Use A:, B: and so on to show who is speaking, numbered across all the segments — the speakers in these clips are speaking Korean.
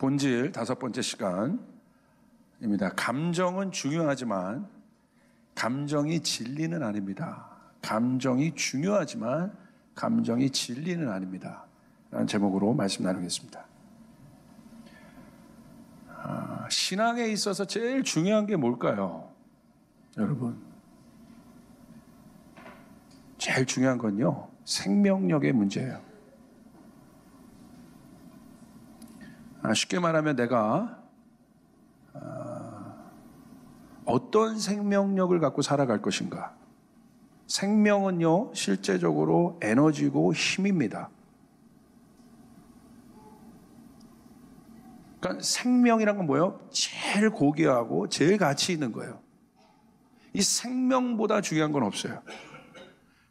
A: 본질 5번째 시간입니다. 감정은 중요하지만 감정이 진리는 아닙니다. 감정이 중요하지만 감정이 진리는 아닙니다. 라는 제목으로 말씀 나누겠습니다. 신앙에 있어서 제일 중요한 게 뭘까요? 여러분, 제일 중요한 건요, 생명력의 문제예요. 쉽게 말하면 내가 어떤 생명력을 갖고 살아갈 것인가. 생명은요, 실제적으로 에너지고 힘입니다. 그러니까 생명이란 건 뭐예요? 제일 고귀하고 제일 가치 있는 거예요. 이 생명보다 중요한 건 없어요.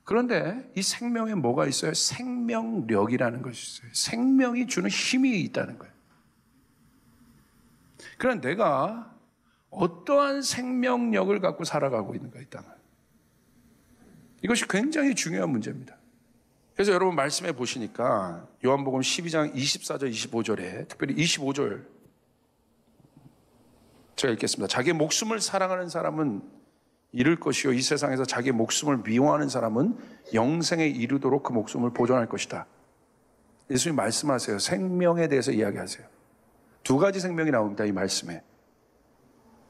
A: 그런데 이 생명에 뭐가 있어요? 생명력이라는 것이 있어요. 생명이 주는 힘이 있다는 거예요. 그럼 내가 어떠한 생명력을 갖고 살아가고 있는가 이 땅을. 이것이 굉장히 중요한 문제입니다. 그래서 여러분 말씀해 보시니까 요한복음 12장 24절 25절에 특별히 25절 제가 읽겠습니다. 자기 목숨을 사랑하는 사람은 잃을 것이요 이 세상에서 자기 목숨을 미워하는 사람은 영생에 이르도록 그 목숨을 보존할 것이다. 예수님 말씀하세요. 생명에 대해서 이야기하세요. 두 가지 생명이 나옵니다. 이 말씀에.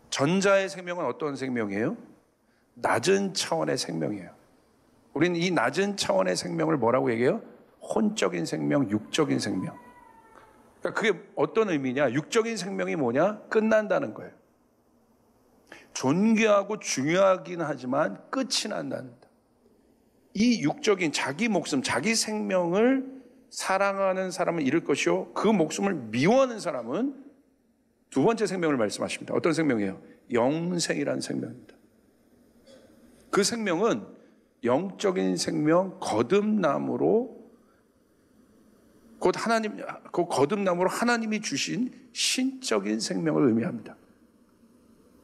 A: 전자의 생명은 어떤 생명이에요? 낮은 차원의 생명이에요. 우리는 이 낮은 차원의 생명을 뭐라고 얘기해요? 혼적인 생명, 육적인 생명. 그러니까 그게 어떤 의미냐? 육적인 생명이 뭐냐? 끝난다는 거예요. 존귀하고 중요하긴 하지만 끝이 난다는. 이 육적인 자기 목숨, 자기 생명을 사랑하는 사람은 잃을 것이요 그 목숨을 미워하는 사람은 두 번째 생명을 말씀하십니다. 어떤 생명이에요? 영생이라는 생명입니다. 그 생명은 영적인 생명, 거듭남으로 곧 그 거듭남으로 하나님이 주신 신적인 생명을 의미합니다.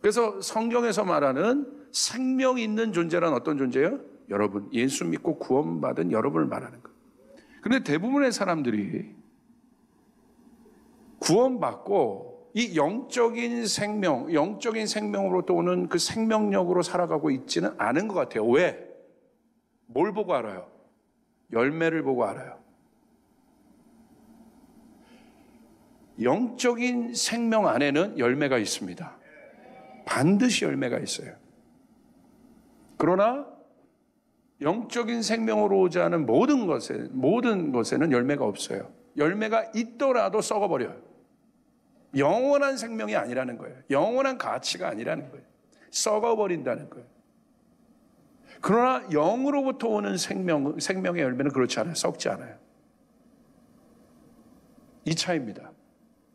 A: 그래서 성경에서 말하는 생명 있는 존재란 어떤 존재예요? 여러분, 예수 믿고 구원받은 여러분을 말하는 거예요. 그런데 대부분의 사람들이 구원받고 이 영적인 생명으로부터 오는 그 생명력으로 살아가고 있지는 않은 것 같아요. 왜? 뭘 보고 알아요? 열매를 보고 알아요. 영적인 생명 안에는 열매가 있습니다. 반드시 열매가 있어요. 그러나 영적인 생명으로 오지 않은 모든 것에는 열매가 없어요. 열매가 있더라도 썩어버려요. 영원한 생명이 아니라는 거예요. 영원한 가치가 아니라는 거예요. 썩어버린다는 거예요. 그러나 영으로부터 오는 생명의 열매는 그렇지 않아요. 썩지 않아요. 이 차이입니다.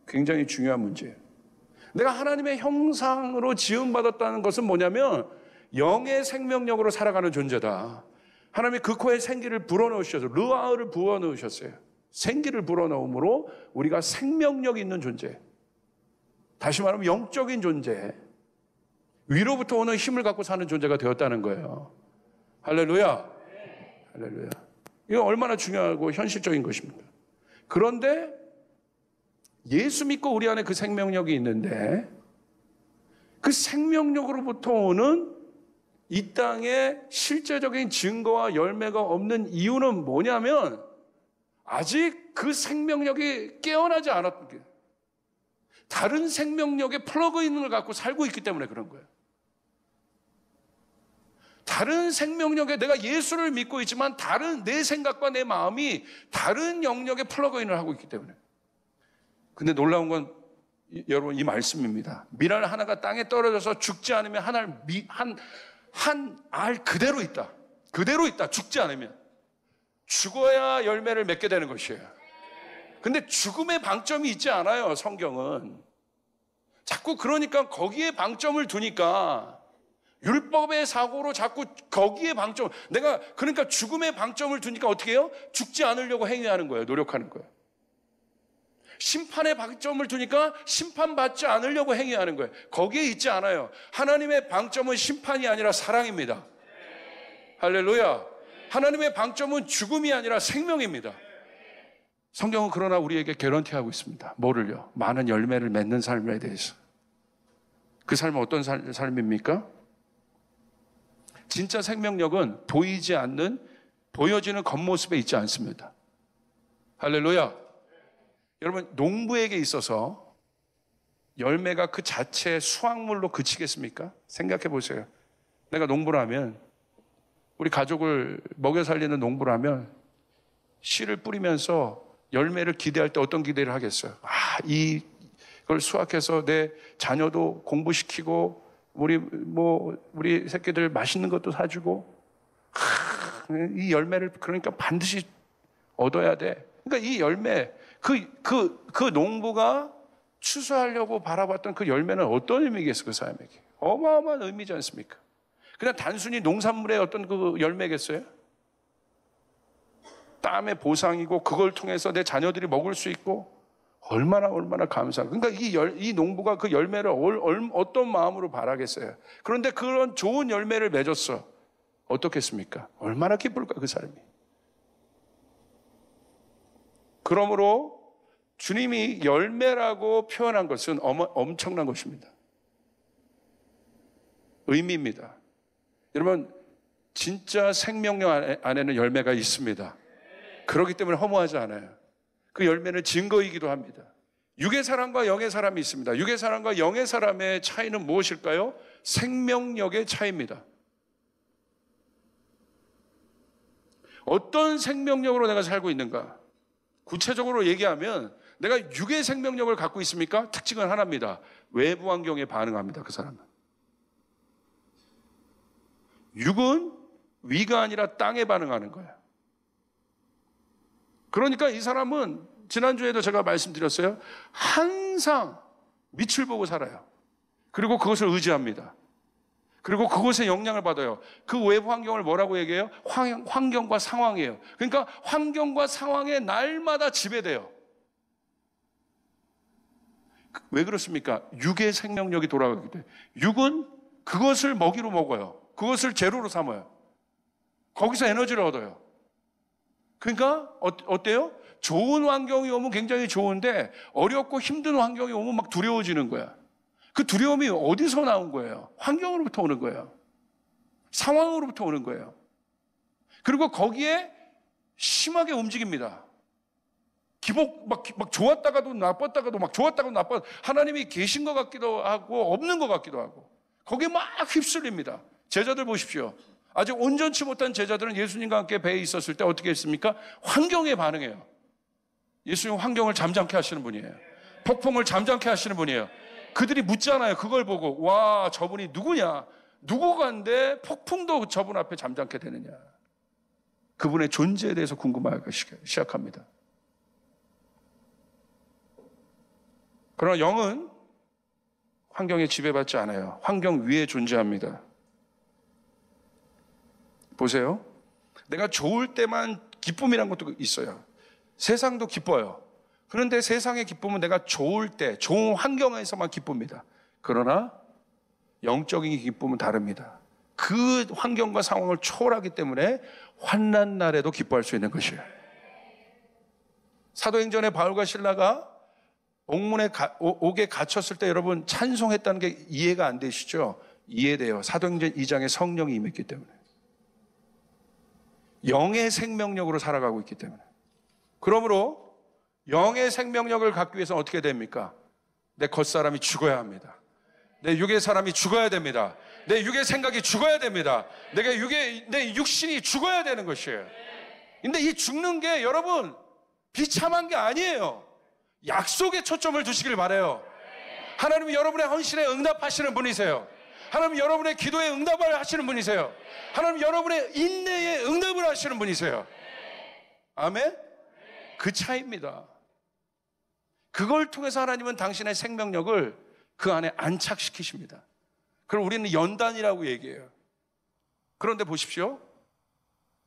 A: 굉장히 중요한 문제예요. 내가 하나님의 형상으로 지음받았다는 것은 뭐냐면 영의 생명력으로 살아가는 존재다. 하나님이 그 코에 생기를 불어넣으셔서 르아흐를 부어넣으셨어요. 생기를 불어넣음으로 우리가 생명력 있는 존재, 다시 말하면 영적인 존재, 위로부터 오는 힘을 갖고 사는 존재가 되었다는 거예요. 할렐루야. 할렐루야. 이거 얼마나 중요하고 현실적인 것입니까? 그런데 예수 믿고 우리 안에 그 생명력이 있는데 그 생명력으로부터 오는 이 땅에 실제적인 증거와 열매가 없는 이유는 뭐냐면 아직 그 생명력이 깨어나지 않았던 게 다른 생명력의 플러그인을 갖고 살고 있기 때문에 그런 거예요. 다른 생명력에 내가 예수를 믿고 있지만 다른 내 생각과 내 마음이 다른 영역의 플러그인을 하고 있기 때문에. 근데 놀라운 건 여러분 이 말씀입니다. 밀알 하나가 땅에 떨어져서 죽지 않으면 한 알 그대로 있다. 그대로 있다. 죽지 않으면. 죽어야 열매를 맺게 되는 것이에요. 근데 죽음의 방점이 있지 않아요, 성경은. 자꾸 그러니까 거기에 방점을 두니까 율법의 사고로 자꾸 거기에 그러니까 죽음의 방점을 두니까 어떻게 해요? 죽지 않으려고 행위하는 거예요. 노력하는 거예요. 심판의 방점을 두니까 심판받지 않으려고 행위하는 거예요. 거기에 있지 않아요. 하나님의 방점은 심판이 아니라 사랑입니다. 할렐루야. 하나님의 방점은 죽음이 아니라 생명입니다. 성경은 그러나 우리에게 개런티하고 있습니다. 뭐를요? 많은 열매를 맺는 삶에 대해서. 그 삶은 어떤 삶입니까? 진짜 생명력은 보이지 않는, 보여지는 겉모습에 있지 않습니다. 할렐루야. 여러분, 농부에게 있어서 열매가 그 자체의 수확물로 그치겠습니까? 생각해 보세요. 내가 농부라면, 우리 가족을 먹여 살리는 농부라면 씨를 뿌리면서 열매를 기대할 때 어떤 기대를 하겠어요? 이걸 수확해서 내 자녀도 공부시키고 우리 새끼들 맛있는 것도 사주고 이 열매를 그러니까 반드시 얻어야 돼. 그러니까 이 열매, 그 농부가 추수하려고 바라봤던 그 열매는 어떤 의미겠어요? 그 사람에게 어마어마한 의미지 않습니까? 그냥 단순히 농산물의 어떤 그 열매겠어요? 땀의 보상이고 그걸 통해서 내 자녀들이 먹을 수 있고 얼마나 감사하고. 그러니까 이 농부가 그 열매를 어떤 마음으로 바라겠어요? 그런데 그런 좋은 열매를 맺었어. 어떻겠습니까? 얼마나 기쁠까 그 사람이. 그러므로 주님이 열매라고 표현한 것은 엄청난 것입니다. 의미입니다. 여러분, 진짜 생명력 안에는 열매가 있습니다. 그렇기 때문에 허무하지 않아요. 그 열매는 증거이기도 합니다. 육의 사람과 영의 사람이 있습니다. 육의 사람과 영의 사람의 차이는 무엇일까요? 생명력의 차이입니다. 어떤 생명력으로 내가 살고 있는가? 구체적으로 얘기하면 내가 육의 생명력을 갖고 있습니까? 특징은 하나입니다. 외부 환경에 반응합니다. 그 사람은. 육은 위가 아니라 땅에 반응하는 거예요. 그러니까 이 사람은 지난주에도 제가 말씀드렸어요. 항상 밑을 보고 살아요. 그리고 그것을 의지합니다. 그리고 그것에 영향을 받아요. 그 외부 환경을 뭐라고 얘기해요? 환경과 상황이에요. 그러니까 환경과 상황에 날마다 지배돼요. 왜 그렇습니까? 육의 생명력이 돌아가기 때문에. 육은 그것을 먹이로 먹어요. 그것을 재료로 삼아요. 거기서 에너지를 얻어요. 그러니까 어때요? 좋은 환경이 오면 굉장히 좋은데 어렵고 힘든 환경이 오면 막 두려워지는 거야. 그 두려움이 어디서 나온 거예요? 환경으로부터 오는 거예요. 상황으로부터 오는 거예요. 그리고 거기에 심하게 움직입니다. 막 좋았다가도 나빴다가도 막 좋았다가도 나빴. 하나님이 계신 것 같기도 하고 없는 것 같기도 하고 거기에 막 휩쓸립니다. 제자들 보십시오. 아직 온전치 못한 제자들은 예수님과 함께 배에 있었을 때 어떻게 했습니까? 환경에 반응해요. 예수님 환경을 잠잠케 하시는 분이에요. 폭풍을 잠잠케 하시는 분이에요. 그들이 묻잖아요. 그걸 보고 와, 저분이 누구냐? 누구간데 폭풍도 저분 앞에 잠잠케 되느냐? 그분의 존재에 대해서 궁금하기 시작합니다. 그러나 영은 환경에 지배받지 않아요. 환경 위에 존재합니다. 보세요. 내가 좋을 때만 기쁨이란 것도 있어요. 세상도 기뻐요. 그런데 세상의 기쁨은 내가 좋을 때, 좋은 환경에서만 기쁩니다. 그러나 영적인 기쁨은 다릅니다. 그 환경과 상황을 초월하기 때문에 환난 날에도 기뻐할 수 있는 것이에요. 사도행전에 바울과 실라가 옥문에 옥에 갇혔을 때 여러분 찬송했다는 게 이해가 안 되시죠? 이해돼요. 사도행전 2장에 성령이 임했기 때문에. 영의 생명력으로 살아가고 있기 때문에. 그러므로 영의 생명력을 갖기 위해서는 어떻게 됩니까? 내 겉사람이 죽어야 합니다. 내 육의 사람이 죽어야 됩니다. 내 육의 생각이 죽어야 됩니다. 내 육신이 죽어야 되는 것이에요. 근데 이 죽는 게 여러분 비참한 게 아니에요. 약속에 초점을 두시길 바라요. 하나님은 여러분의 헌신에 응답하시는 분이세요. 하나님 여러분의 기도에 응답을 하시는 분이세요. 하나님 여러분의 인내에 응답을 하시는 분이세요. 아멘? 그 차이입니다. 그걸 통해서 하나님은 당신의 생명력을 그 안에 안착시키십니다. 그럼 우리는 연단이라고 얘기해요. 그런데 보십시오.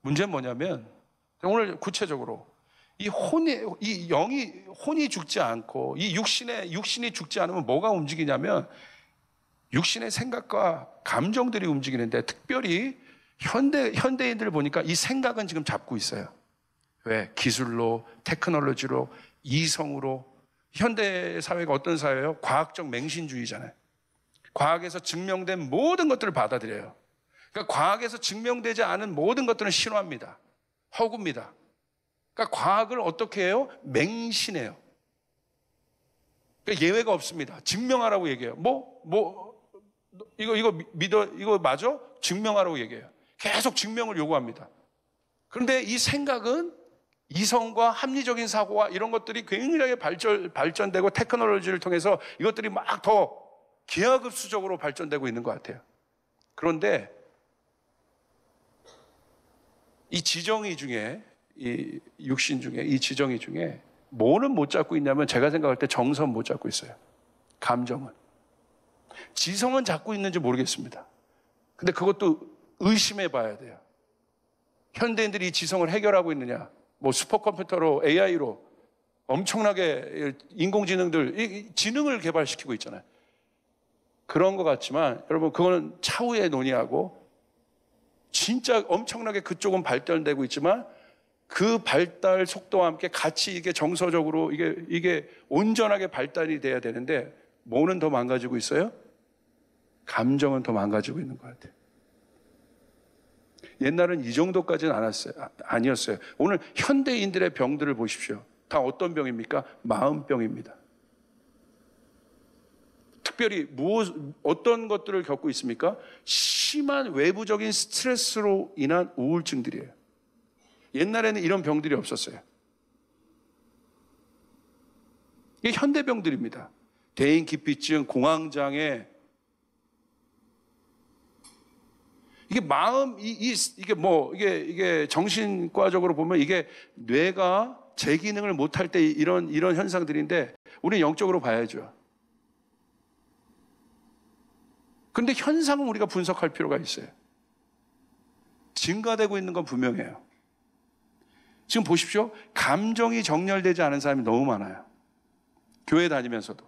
A: 문제는 뭐냐면 오늘 구체적으로 이 혼이 죽지 않고 이 육신이 죽지 않으면 뭐가 움직이냐면 육신의 생각과 감정들이 움직이는데 특별히 현대인들을 보니까 이 생각은 지금 잡고 있어요. 왜? 기술로, 테크놀로지로, 이성으로. 현대 사회가 어떤 사회예요? 과학적 맹신주의잖아요. 과학에서 증명된 모든 것들을 받아들여요. 그러니까 과학에서 증명되지 않은 모든 것들은 신화입니다. 허구입니다. 그러니까 과학을 어떻게 해요? 맹신해요. 그러니까 예외가 없습니다. 증명하라고 얘기해요. 이거 믿어, 이거 맞아? 증명하라고 얘기해요. 계속 증명을 요구합니다. 그런데 이 생각은 이성과 합리적인 사고와 이런 것들이 굉장히 발전되고 테크놀로지를 통해서 이것들이 막 더 기하급수적으로 발전되고 있는 것 같아요. 그런데 이 지정의 중에, 이 육신 중에, 이 지정의 중에 뭐는 못 잡고 있냐면 제가 생각할 때 정서는 못 잡고 있어요. 감정은. 지성은 잡고 있는지 모르겠습니다. 근데 그것도 의심해 봐야 돼요. 현대인들이 이 지성을 해결하고 있느냐? 뭐 슈퍼컴퓨터로 AI로 엄청나게 인공지능들 지능을 개발시키고 있잖아요. 그런 것 같지만 여러분 그거는 차후에 논의하고 진짜 엄청나게 그쪽은 발전되고 있지만 그 발달 속도와 함께 같이 이게 정서적으로 이게 온전하게 발달이 돼야 되는데 뭐는 더 망가지고 있어요? 감정은 더 망가지고 있는 것 같아요. 옛날은 이 정도까지는 아니었어요. 오늘 현대인들의 병들을 보십시오. 다 어떤 병입니까? 마음병입니다. 특별히 어떤 것들을 겪고 있습니까? 심한 외부적인 스트레스로 인한 우울증들이에요. 옛날에는 이런 병들이 없었어요. 이게 현대병들입니다. 대인기피증, 공황장애. 이게 이게 정신과적으로 보면 이게 뇌가 제 기능을 못할 때 이런 현상들인데 우리는 영적으로 봐야죠. 그런데 현상은 우리가 분석할 필요가 있어요. 증가되고 있는 건 분명해요. 지금 보십시오. 감정이 정렬되지 않은 사람이 너무 많아요. 교회 다니면서도.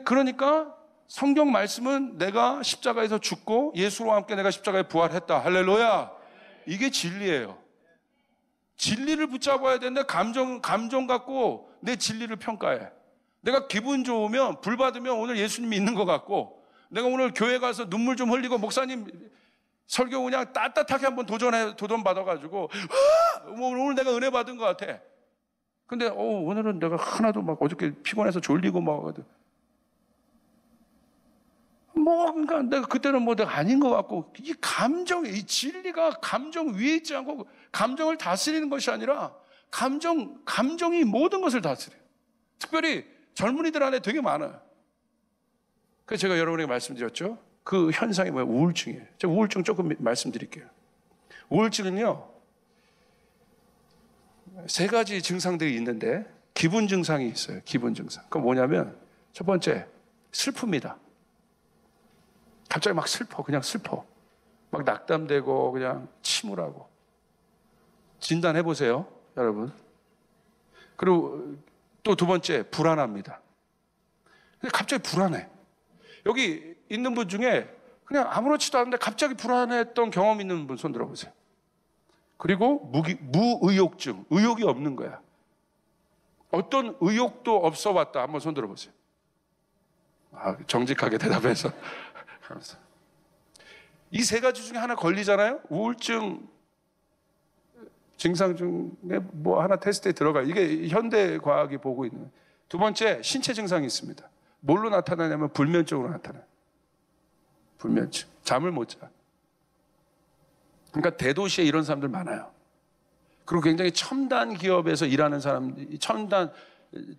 A: 그러니까 성경 말씀은 내가 십자가에서 죽고 예수와 함께 내가 십자가에 부활했다. 할렐루야. 이게 진리예요. 진리를 붙잡아야 되는데 감정 갖고 내 진리를 평가해. 내가 기분 좋으면 불 받으면 오늘 예수님 믿는 것 같고 내가 오늘 교회 가서 눈물 좀 흘리고 목사님 설교 그냥 따뜻하게 한번 도전 받아가지고 오늘 내가 은혜 받은 것 같아. 근데 오늘은 내가 하나도 막 어저께 피곤해서 졸리고 막 그러니까 내가 그때는 내가 아닌 것 같고 이 진리가 감정 위에 있지 않고 감정을 다스리는 것이 아니라 감정이 모든 것을 다스려요. 특별히 젊은이들 안에 되게 많아요. 그래서 제가 여러분에게 말씀드렸죠. 그 현상이 뭐예요? 우울증이에요. 제가 우울증 조금 말씀드릴게요. 우울증은요 3가지 증상들이 있는데 기분 증상이 있어요. 기분 증상. 그건 뭐냐면 첫 번째 슬픕니다. 갑자기 막 그냥 슬퍼. 막 낙담되고 그냥 침울하고. 진단해 보세요, 여러분. 그리고 또 2번째 불안합니다. 갑자기 불안해. 여기 있는 분 중에 그냥 아무렇지도 않은데 갑자기 불안했던 경험 있는 분 손 들어보세요. 그리고 무의욕증, 의욕이 없는 거야. 어떤 의욕도 없어 왔다. 한번 손 들어보세요. 정직하게 대답해서. 이 3가지 중에 하나 걸리잖아요. 우울증 증상 중에 하나 테스트에 들어가. 이게 현대 과학이 보고 있는. 2번째 신체 증상이 있습니다. 뭘로 나타나냐면 불면증으로 나타나요. 불면증. 잠을 못 자. 그러니까 대도시에 이런 사람들 많아요. 그리고 굉장히 첨단 기업에서 일하는 첨단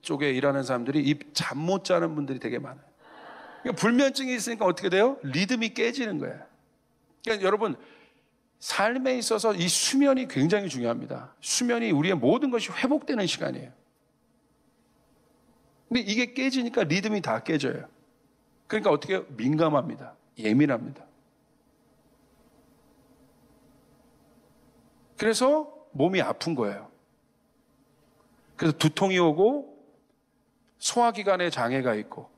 A: 쪽에 일하는 사람들이 잠 못 자는 분들이 되게 많아요. 그러니까 불면증이 있으니까 어떻게 돼요? 리듬이 깨지는 거예요. 그러니까 여러분 삶에 있어서 이 수면이 굉장히 중요합니다. 수면이 우리의 모든 것이 회복되는 시간이에요. 근데 이게 깨지니까 리듬이 다 깨져요. 그러니까 어떻게 해요? 민감합니다. 예민합니다. 그래서 몸이 아픈 거예요. 그래서 두통이 오고 소화기관에 장애가 있고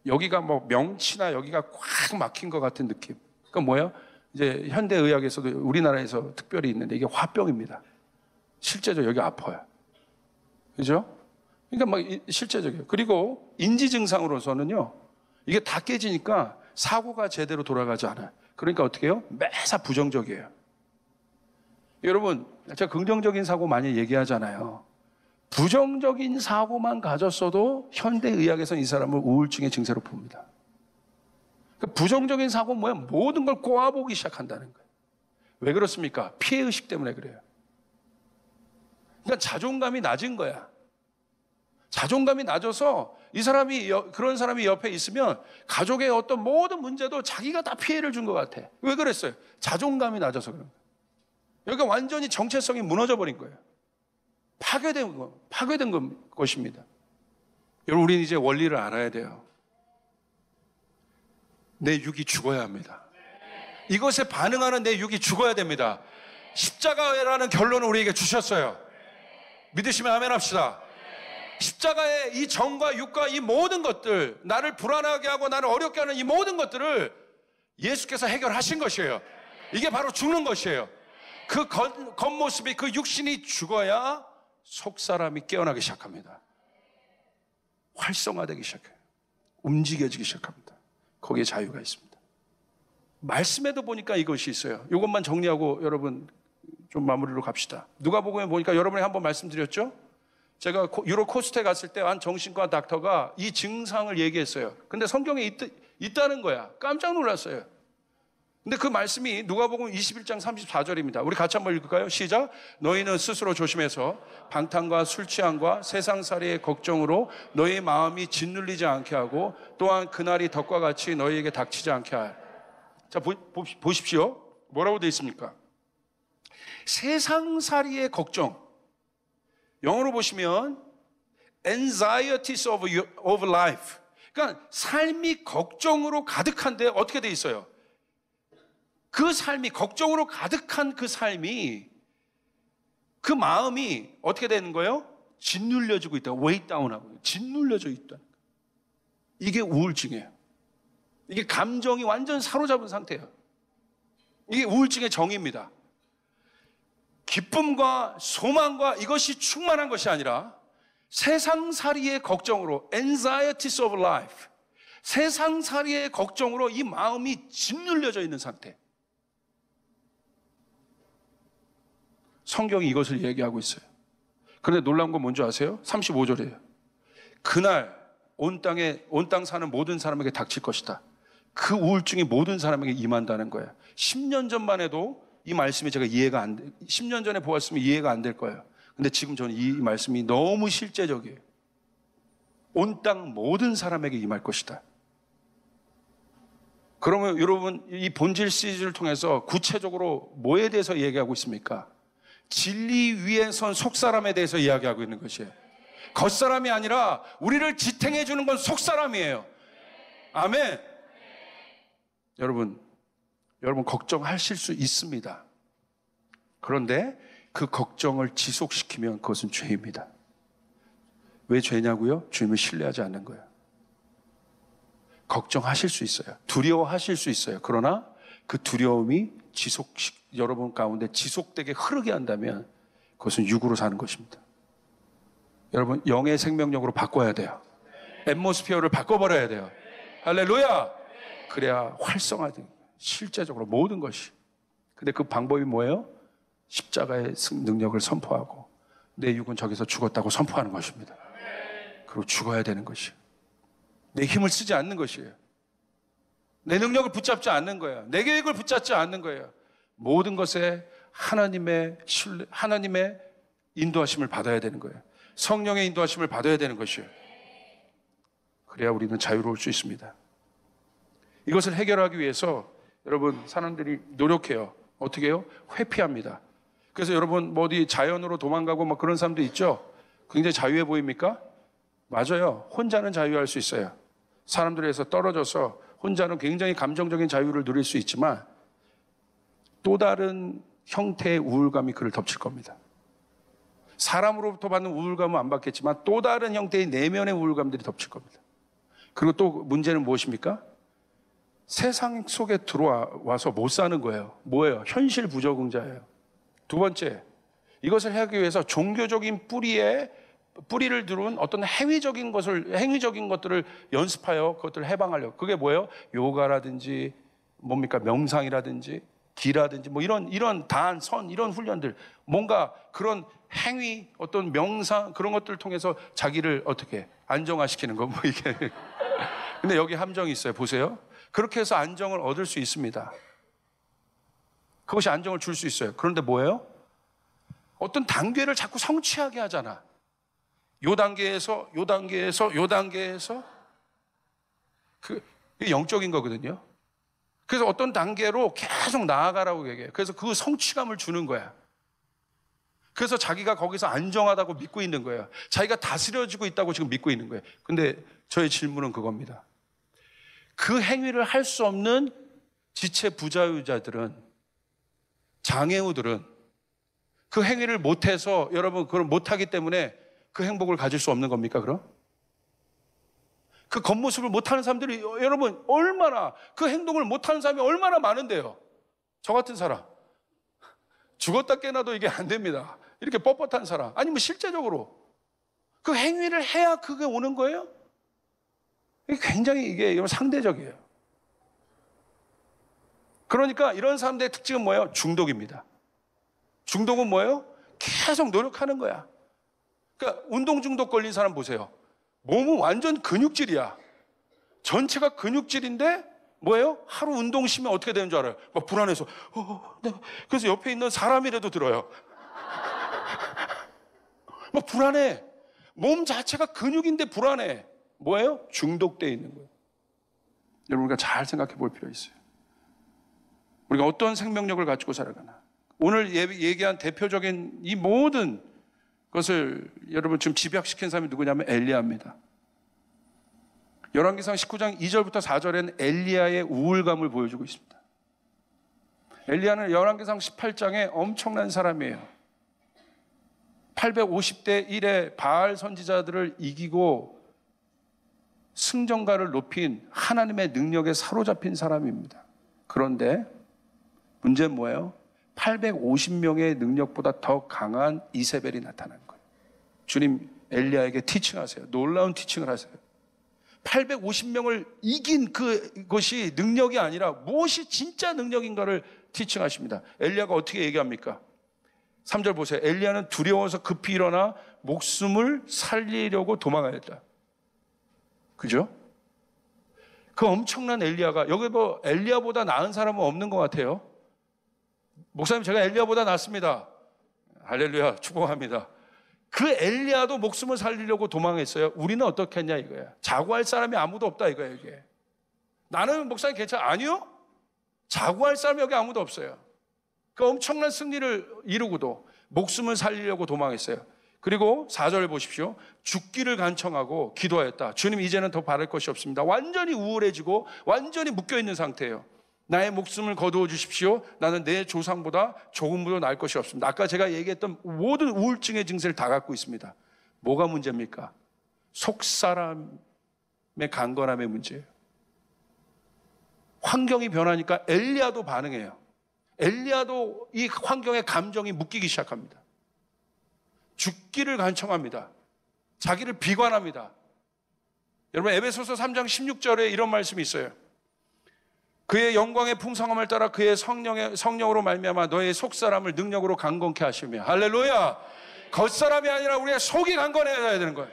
A: 여기가 명치나 여기가 꽉 막힌 것 같은 느낌. 그러니까 뭐예요? 이제 현대의학에서도 우리나라에서 특별히 있는데 이게 화병입니다. 실제적으로 여기 아파요. 그죠? 그러니까 막 실제적이에요. 그리고 인지 증상으로서는요, 이게 다 깨지니까 사고가 제대로 돌아가지 않아요. 그러니까 어떻게 해요? 매사 부정적이에요. 여러분, 제가 긍정적인 사고 많이 얘기하잖아요. 부정적인 사고만 가졌어도 현대의학에서는 이 사람을 우울증의 증세로 봅니다. 그러니까 부정적인 사고는 뭐야? 모든 걸 꼬아보기 시작한다는 거예요. 왜 그렇습니까? 피해의식 때문에 그래요. 그러니까 자존감이 낮은 거야. 자존감이 낮아서 이 사람이, 그런 사람이 옆에 있으면 가족의 어떤 모든 문제도 자기가 다 피해를 준 것 같아. 왜 그랬어요? 자존감이 낮아서 그런 거예요. 여기가 완전히 정체성이 무너져 버린 거예요. 파괴된 것입니다. 여러분, 우리는 이제 원리를 알아야 돼요. 내 육이 죽어야 합니다. 이것에 반응하는 내 육이 죽어야 됩니다. 십자가라는 결론을 우리에게 주셨어요. 믿으시면 아멘 합시다. 십자가의 이 정과 육과 이 모든 것들, 나를 불안하게 하고 나를 어렵게 하는 이 모든 것들을 예수께서 해결하신 것이에요. 이게 바로 죽는 것이에요. 그 겉모습이, 그 육신이 죽어야 속사람이 깨어나기 시작합니다. 활성화되기 시작해요. 움직여지기 시작합니다. 거기에 자유가 있습니다. 말씀에도 보니까 이것이 있어요. 이것만 정리하고 여러분 좀 마무리로 갑시다. 누가복음에 보니까 여러분이 한번 말씀드렸죠? 제가 유로 코스트에 갔을 때 한 정신과 닥터가 이 증상을 얘기했어요. 근데 성경에 있다는 거야. 깜짝 놀랐어요. 근데 그 말씀이 누가복음 21장 34절입니다. 우리 같이 한번 읽을까요? 시작. 너희는 스스로 조심해서 방탕과 술 취함과 세상살이의 걱정으로 너희 마음이 짓눌리지 않게 하고 또한 그날이 덕과 같이 너희에게 닥치지 않게 할. 자, 보십시오. 뭐라고 되어 있습니까? 세상살이의 걱정. 영어로 보시면 anxieties of life. 그러니까 삶이 걱정으로 가득한데 어떻게 돼 있어요? 그 삶이, 걱정으로 가득한 그 삶이, 그 마음이 어떻게 되는 거예요? 짓눌려지고 있다. weigh down하고 짓눌려져 있다는 거예요. 이게 우울증이에요. 이게 감정이 완전 사로잡은 상태예요. 이게 우울증의 정의입니다. 기쁨과 소망과 이것이 충만한 것이 아니라 세상살이의 걱정으로 anxieties of life, 세상살이의 걱정으로 이 마음이 짓눌려져 있는 상태. 성경이 이것을 얘기하고 있어요. 그런데 놀라운 건 뭔지 아세요? 35절이에요. 그날 온 땅 사는 모든 사람에게 닥칠 것이다. 그 우울증이 모든 사람에게 임한다는 거예요. 10년 전만 해도 이 말씀이 제가 이해가 안 돼. 10년 전에 보았으면 이해가 안 될 거예요. 근데 지금 저는 이 말씀이 너무 실제적이에요. 온 땅 모든 사람에게 임할 것이다. 그러면 여러분, 이 본질 시리즈를 통해서 구체적으로 뭐에 대해서 얘기하고 있습니까? 진리 위에 선 속사람에 대해서 이야기하고 있는 것이에요. 겉사람이 아니라 우리를 지탱해 주는 건 속사람이에요. 아멘. 여러분 걱정하실 수 있습니다. 그런데 그 걱정을 지속시키면 그것은 죄입니다. 왜 죄냐고요? 주님을 신뢰하지 않는 거예요. 걱정하실 수 있어요. 두려워하실 수 있어요. 그러나 그 두려움이 여러분 가운데 지속되게 흐르게 한다면 그것은 육으로 사는 것입니다. 여러분, 영의 생명력으로 바꿔야 돼요. 앰모스피어를 바꿔버려야 돼요. 할렐루야! 그래야 활성화돼요. 실제적으로 모든 것이. 근데 그 방법이 뭐예요? 십자가의 능력을 선포하고 내 육은 저기서 죽었다고 선포하는 것입니다. 그리고 죽어야 되는 것이에요. 내 힘을 쓰지 않는 것이에요. 내 능력을 붙잡지 않는 거예요. 내 계획을 붙잡지 않는 거예요. 모든 것에 하나님의 인도하심을 받아야 되는 거예요. 성령의 인도하심을 받아야 되는 것이에요. 그래야 우리는 자유로울 수 있습니다. 이것을 해결하기 위해서 여러분, 사람들이 노력해요. 어떻게 해요? 회피합니다. 그래서 여러분, 뭐 어디 자연으로 도망가고 막 그런 사람도 있죠? 굉장히 자유해 보입니까? 맞아요. 혼자는 자유할 수 있어요. 사람들에서 떨어져서 혼자는 굉장히 감정적인 자유를 누릴 수 있지만 또 다른 형태의 우울감이 그를 덮칠 겁니다. 사람으로부터 받는 우울감은 안 받겠지만 또 다른 형태의 내면의 우울감들이 덮칠 겁니다. 그리고 또 문제는 무엇입니까? 세상 속에 들어와서 못 사는 거예요. 뭐예요? 현실 부적응자예요. 두 번째, 이것을 하기 위해서 종교적인 뿌리를 두른 어떤 행위적인 것들을 연습하여 그것들을 해방하려고. 그게 뭐예요? 요가라든지 뭡니까? 명상이라든지 기라든지 뭐 이런 단, 선 이런 훈련들, 뭔가 그런 행위, 어떤 명상 그런 것들을 통해서 자기를 어떻게 안정화시키는 거, 뭐 이게. 근데 여기 함정이 있어요. 보세요. 그렇게 해서 안정을 얻을 수 있습니다. 그것이 안정을 줄 수 있어요. 그런데 뭐예요? 어떤 단계를 자꾸 성취하게 하잖아. 요 단계에서 그게 영적인 거거든요. 그래서 어떤 단계로 계속 나아가라고 얘기해요. 그래서 그 성취감을 주는 거야. 그래서 자기가 거기서 안정하다고 믿고 있는 거예요. 자기가 다스려지고 있다고 지금 믿고 있는 거예요. 근데 저의 질문은 그겁니다. 그 행위를 할 수 없는 지체 부자유자들은, 장애우들은 그 행위를 못해서, 여러분 그걸 못하기 때문에 그 행복을 가질 수 없는 겁니까? 그럼? 그 겉모습을 못하는 사람들이, 여러분 얼마나, 그 행동을 못하는 사람이 얼마나 많은데요. 저 같은 사람 죽었다 깨나도 이게 안 됩니다. 이렇게 뻣뻣한 사람, 아니면 실제적으로 그 행위를 해야 그게 오는 거예요? 이게 굉장히 이게 상대적이에요. 그러니까 이런 사람들의 특징은 뭐예요? 중독입니다. 중독은 뭐예요? 계속 노력하는 거야. 그러니까 운동 중독 걸린 사람 보세요. 몸은 완전 근육질이야. 전체가 근육질인데 뭐예요? 하루 운동 쉬면 어떻게 되는 줄 알아요? 막 불안해서 네. 그래서 옆에 있는 사람이라도 들어요. 막 불안해. 몸 자체가 근육인데 불안해. 뭐예요? 중독되어 있는 거예요. 여러분과 잘 생각해 볼 필요 있어요. 우리가 어떤 생명력을 가지고 살아가나. 오늘 얘기한 대표적인 이 모든 것을 여러분 지금 집약시킨 사람이 누구냐면 엘리야입니다. 열왕기상 19장 2절부터 4절에는 엘리야의 우울감을 보여주고 있습니다. 엘리야는 열왕기상 18장에 엄청난 사람이에요. 850대 1의 바알 선지자들을 이기고 승전가를 높인 하나님의 능력에 사로잡힌 사람입니다. 그런데 문제는 뭐예요? 850명의 능력보다 더 강한 이세벨이 나타난 거예요. 주님 엘리야에게 티칭하세요. 놀라운 티칭을 하세요. 850명을 이긴 그것이 능력이 아니라 무엇이 진짜 능력인가를 티칭하십니다. 엘리야가 어떻게 얘기합니까? 3절 보세요. 엘리야는 두려워서 급히 일어나 목숨을 살리려고 도망하였다. 그죠? 그 엄청난 엘리야가, 여기 뭐 엘리야보다 나은 사람은 없는 것 같아요. 목사님 제가 엘리야보다 낫습니다. 할렐루야, 축복합니다. 그 엘리야도 목숨을 살리려고 도망했어요. 우리는 어떻게 했냐 이거야. 자구할 사람이 아무도 없다 이거야 이게. 나는 목사님 괜찮아? 아니요. 자구할 사람이 여기 아무도 없어요. 그 엄청난 승리를 이루고도 목숨을 살리려고 도망했어요. 그리고 4절 보십시오. 죽기를 간청하고 기도하였다. 주님 이제는 더 바랄 것이 없습니다. 완전히 우울해지고 완전히 묶여있는 상태예요. 나의 목숨을 거두어 주십시오. 나는 내 조상보다 조금보다 나을 것이 없습니다. 아까 제가 얘기했던 모든 우울증의 증세를 다 갖고 있습니다. 뭐가 문제입니까? 속사람의 강건함의 문제예요. 환경이 변하니까 엘리야도 반응해요. 엘리야도 이 환경에 감정이 묶이기 시작합니다. 죽기를 간청합니다. 자기를 비관합니다. 여러분 에베소서 3장 16절에 이런 말씀이 있어요. 그의 영광의 풍성함을 따라 그의 성령으로 말미암아 너의 속사람을 능력으로 강건케 하시며. 할렐루야. 겉사람이 아니라 우리의 속이 강건해야 되는 거예요.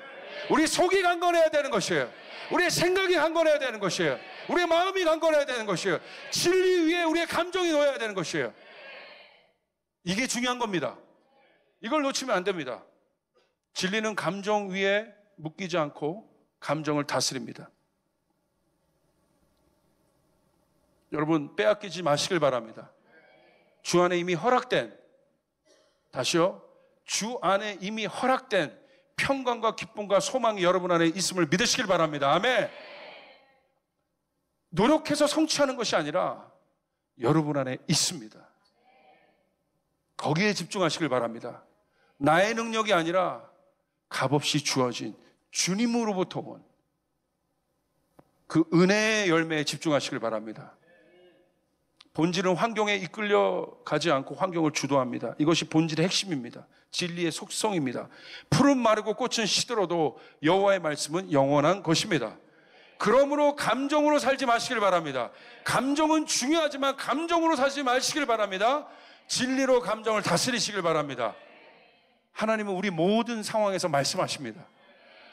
A: 우리 속이 강건해야 되는 것이에요. 우리의 생각이 강건해야 되는 것이에요. 우리의 마음이 강건해야 되는 것이에요. 진리 위에 우리의 감정이 놓여야 되는 것이에요. 이게 중요한 겁니다. 이걸 놓치면 안 됩니다. 진리는 감정 위에 묶이지 않고 감정을 다스립니다. 여러분 빼앗기지 마시길 바랍니다. 주 안에 이미 허락된, 다시요, 주 안에 이미 허락된 평강과 기쁨과 소망이 여러분 안에 있음을 믿으시길 바랍니다. 아멘. 노력해서 성취하는 것이 아니라 여러분 안에 있습니다. 거기에 집중하시길 바랍니다. 나의 능력이 아니라 값없이 주어진 주님으로부터 온 그 은혜의 열매에 집중하시길 바랍니다. 본질은 환경에 이끌려 가지 않고 환경을 주도합니다. 이것이 본질의 핵심입니다. 진리의 속성입니다. 풀은 마르고 꽃은 시들어도 여호와의 말씀은 영원한 것입니다. 그러므로 감정으로 살지 마시길 바랍니다. 감정은 중요하지만 감정으로 살지 마시길 바랍니다. 진리로 감정을 다스리시길 바랍니다. 하나님은 우리 모든 상황에서 말씀하십니다.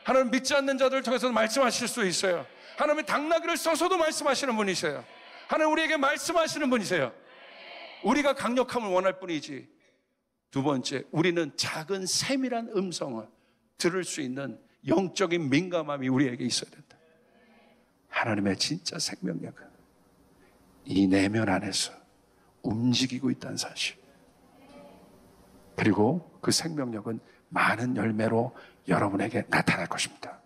A: 하나님 믿지 않는 자들을 통해서 말씀하실 수 있어요. 하나님의 당나귀를 써서도 말씀하시는 분이세요. 하나님 우리에게 말씀하시는 분이세요. 우리가 강력함을 원할 뿐이지. 두 번째, 우리는 작은 세밀한 음성을 들을 수 있는 영적인 민감함이 우리에게 있어야 된다. 하나님의 진짜 생명력은 이 내면 안에서 움직이고 있다는 사실. 그리고 그 생명력은 많은 열매로 여러분에게 나타날 것입니다.